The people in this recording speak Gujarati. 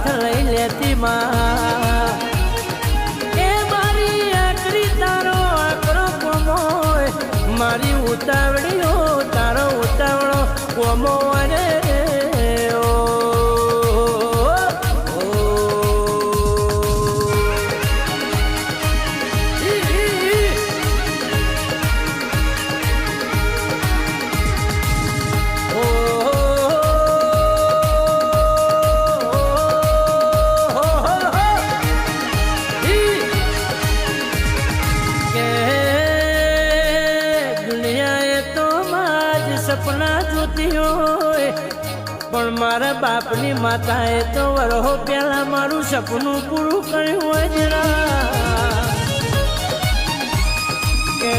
હાથ લઈ લેતી માં એ મારી આકરી તારો આકરો કોમો મારી ઉતાવળીઓ તારો ઉતાવળો કોમો રે સપના જોતી હોય પણ મારા બાપની માતાએ તો વરહો પહેલા મારું સપનું પૂરું કર્યું હોય જરા કે